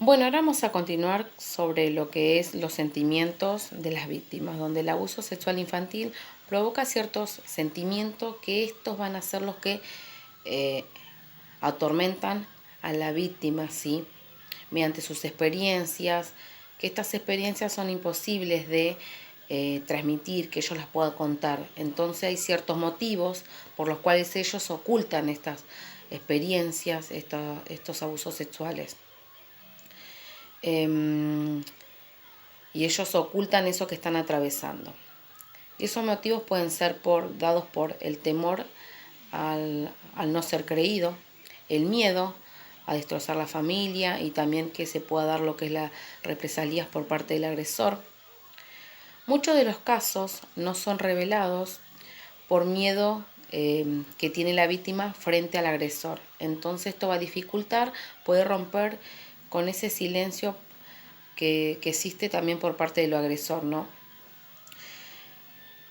Bueno, ahora vamos a continuar sobre lo que es los sentimientos de las víctimas, donde el abuso sexual infantil provoca ciertos sentimientos que estos van a ser los que eh, atormentan a la víctima, ¿sí? Mediante sus experiencias, que estas experiencias son imposibles de transmitir, que ellos las puedan contar. Entonces hay ciertos motivos por los cuales ellos ocultan estas experiencias, estos abusos sexuales. Y ellos ocultan eso que están atravesando. Y esos motivos pueden ser dados por el temor al no ser creído, el miedo a destrozar la familia y también que se pueda dar lo que es las represalias por parte del agresor. Muchos de los casos no son revelados por miedo que tiene la víctima frente al agresor. Entonces esto va a dificultar poder romper con ese silencio que existe también por parte del agresor, ¿no?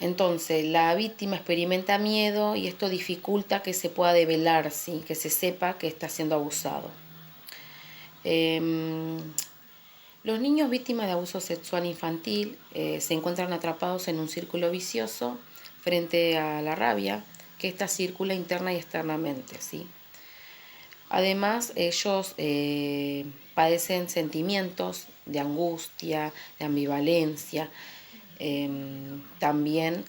Entonces la víctima experimenta miedo y esto dificulta que se pueda develar, ¿sí? Que se sepa que está siendo abusado. Los niños víctimas de abuso sexual infantil se encuentran atrapados en un círculo vicioso frente a la rabia, que esta circula interna y externamente, ¿sí? Además, ellos padecen sentimientos de angustia, de ambivalencia, también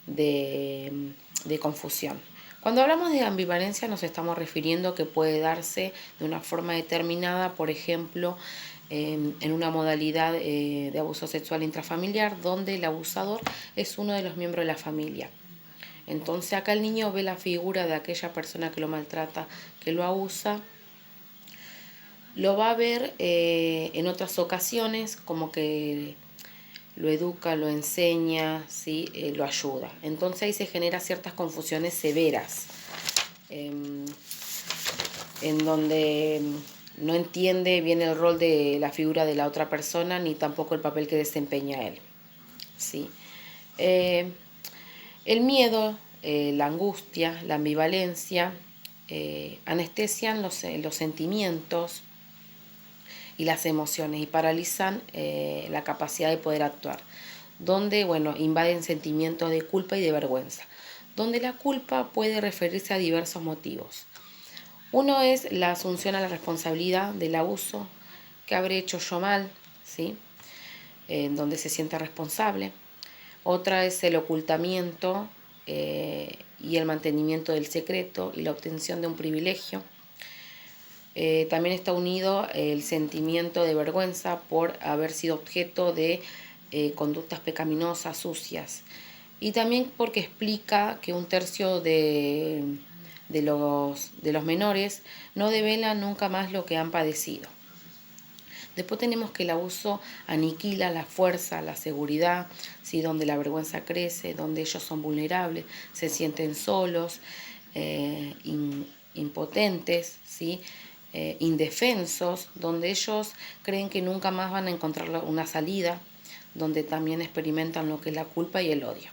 de confusión. Cuando hablamos de ambivalencia nos estamos refiriendo a que puede darse de una forma determinada, por ejemplo, en una modalidad de abuso sexual intrafamiliar, donde el abusador es uno de los miembros de la familia. Entonces acá el niño ve la figura de aquella persona que lo maltrata, que lo abusa, lo va a ver en otras ocasiones como que lo educa, lo enseña, ¿sí? Lo ayuda. Entonces ahí se generan ciertas confusiones severas, en donde no entiende bien el rol de la figura de la otra persona, ni tampoco el papel que desempeña él, ¿sí? El miedo, la angustia, la ambivalencia, anestesian los sentimientos y las emociones y paralizan la capacidad de poder actuar, donde, bueno, invaden sentimientos de culpa y de vergüenza, donde la culpa puede referirse a diversos motivos. Uno es la asunción a la responsabilidad del abuso, que habré hecho yo mal, ¿sí? En donde se siente responsable. Otra es el ocultamiento y el mantenimiento del secreto y la obtención de un privilegio. También está unido el sentimiento de vergüenza por haber sido objeto de conductas pecaminosas, sucias. Y también porque explica que un tercio de los menores no develan nunca más lo que han padecido. Después tenemos que el abuso aniquila la fuerza, la seguridad, ¿sí? Donde la vergüenza crece, donde ellos son vulnerables, se sienten solos, impotentes, ¿sí? Indefensos, donde ellos creen que nunca más van a encontrar una salida, donde también experimentan lo que es la culpa y el odio.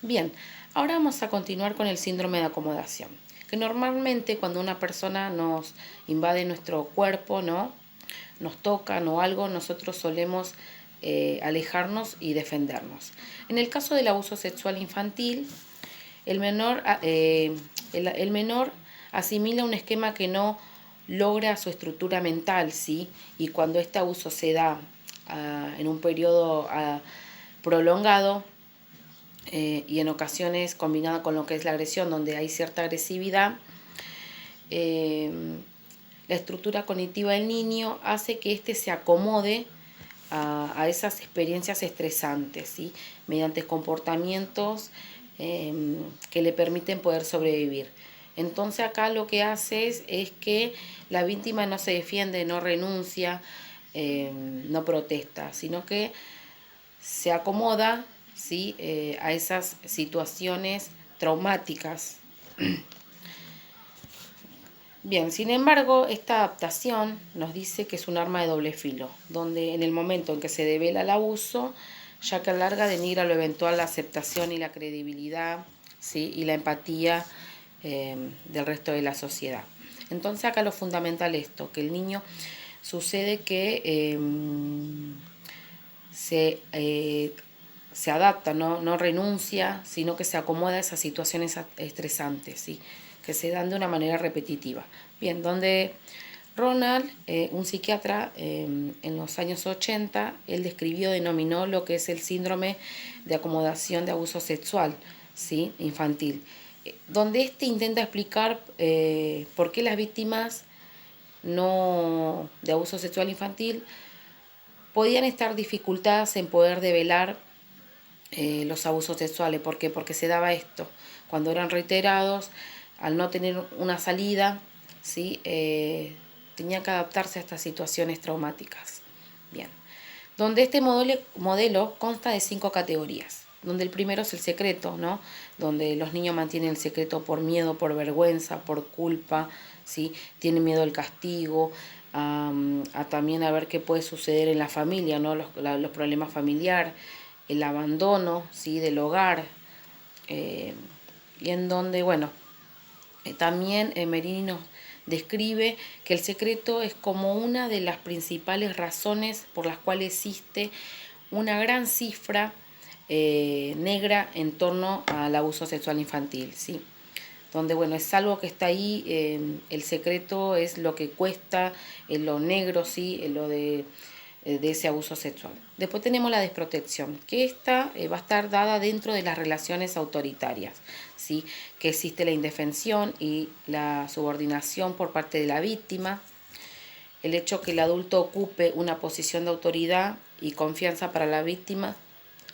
Bien, ahora vamos a continuar con el síndrome de acomodación, que normalmente cuando una persona nos invade nuestro cuerpo, ¿no? Nos tocan o algo, nosotros solemos alejarnos y defendernos. En el caso del abuso sexual infantil, el menor asimila un esquema que no logra su estructura mental, ¿sí? Y cuando este abuso se da en un periodo prolongado y en ocasiones combinado con lo que es la agresión, donde hay cierta agresividad, la estructura cognitiva del niño hace que éste se acomode a esas experiencias estresantes, ¿sí? Mediante comportamientos que le permiten poder sobrevivir. Entonces acá lo que hace es que la víctima no se defiende, no renuncia, no protesta, sino que se acomoda, ¿sí? A esas situaciones traumáticas. Bien, sin embargo, esta adaptación nos dice que es un arma de doble filo, donde en el momento en que se devela el abuso, ya que a larga denigra lo eventual la aceptación y la credibilidad, ¿sí? Y la empatía del resto de la sociedad. Entonces acá lo fundamental es esto, que el niño sucede que se adapta, no renuncia, sino que se acomoda a esas situaciones estresantes, ¿sí? Que se dan de una manera repetitiva. Bien, donde Ronald, un psiquiatra en los años 80, él denominó lo que es el síndrome de acomodación de abuso sexual, ¿sí? Infantil, donde intenta explicar por qué las víctimas de abuso sexual infantil podían estar dificultadas en poder develar los abusos sexuales. ¿Por qué? Porque se daba esto. Cuando eran reiterados, al no tener una salida, ¿sí? Tenían que adaptarse a estas situaciones traumáticas. Bien. Donde este modelo consta de 5 categorías. Donde el primero es el secreto, ¿no? Donde los niños mantienen el secreto por miedo, por vergüenza, por culpa, ¿sí? Tienen miedo al castigo, también a ver qué puede suceder en la familia, ¿no? Los problemas familiares, el abandono, ¿sí? Del hogar, y en donde, bueno, también Merini nos describe que el secreto es como una de las principales razones por las cuales existe una gran cifra negra en torno al abuso sexual infantil, ¿sí? Donde, bueno, es algo que está ahí, el secreto es lo que cuesta, lo negro, ¿sí? Lo de ese abuso sexual. Después tenemos la desprotección, que esta va a estar dada dentro de las relaciones autoritarias, ¿sí? Que existe la indefensión y la subordinación por parte de la víctima, el hecho que el adulto ocupe una posición de autoridad y confianza para la víctima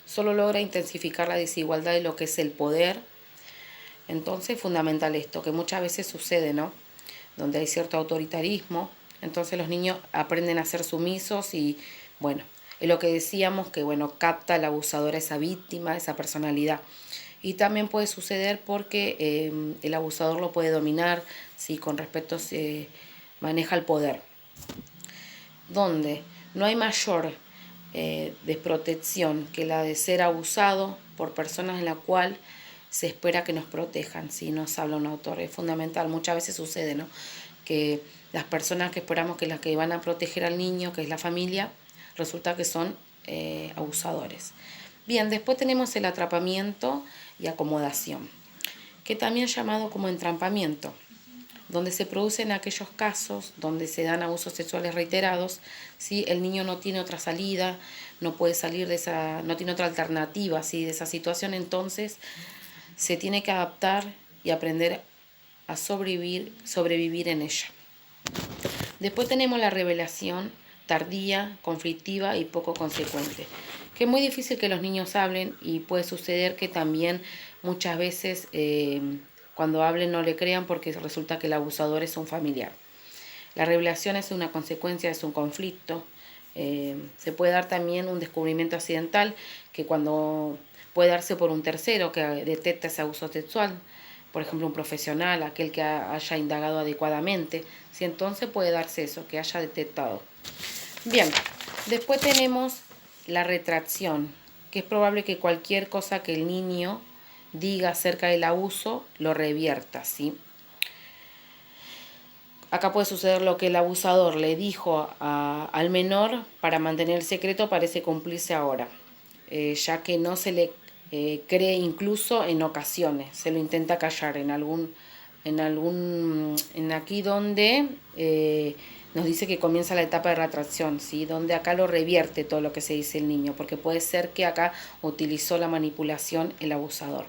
solo logra intensificar la desigualdad de lo que es el poder. Entonces es fundamental esto, que muchas veces sucede, ¿no? Donde hay cierto autoritarismo, entonces los niños aprenden a ser sumisos y, bueno, es lo que decíamos, que, bueno, capta el abusador a esa víctima, esa personalidad. Y también puede suceder porque el abusador lo puede dominar, si con respecto se maneja el poder. Donde no hay mayor desprotección que la de ser abusado por personas en la cual se espera que nos protejan, si nos habla un autor. Es fundamental, muchas veces sucede, ¿no? Que las personas que esperamos que las que van a proteger al niño, que es la familia, resulta que son abusadores. Bien, después tenemos el atrapamiento y acomodación, que también es llamado como entrampamiento, donde se producen aquellos casos donde se dan abusos sexuales reiterados, ¿sí? El niño no tiene otra salida, no puede salir no tiene otra alternativa, ¿sí? De esa situación, entonces se tiene que adaptar y aprender a sobrevivir en ella. Después tenemos la revelación tardía, conflictiva y poco consecuente, que es muy difícil que los niños hablen y puede suceder que también muchas veces cuando hablen no le crean porque resulta que el abusador es un familiar. La revelación es una consecuencia, es un conflicto. Se puede dar también un descubrimiento accidental, que cuando puede darse por un tercero que detecta ese abuso sexual, por ejemplo un profesional, aquel que haya indagado adecuadamente, si entonces puede darse eso, que haya detectado. Bien, después tenemos la retracción, que es probable que cualquier cosa que el niño diga acerca del abuso lo revierta, ¿sí? Acá puede suceder lo que el abusador le dijo al menor para mantener el secreto, parece cumplirse ahora, ya que no se le cree incluso en ocasiones, se lo intenta callar en aquí donde nos dice que comienza la etapa de retracción, ¿sí? Donde acá lo revierte todo lo que se dice el niño, porque puede ser que acá utilizó la manipulación el abusador.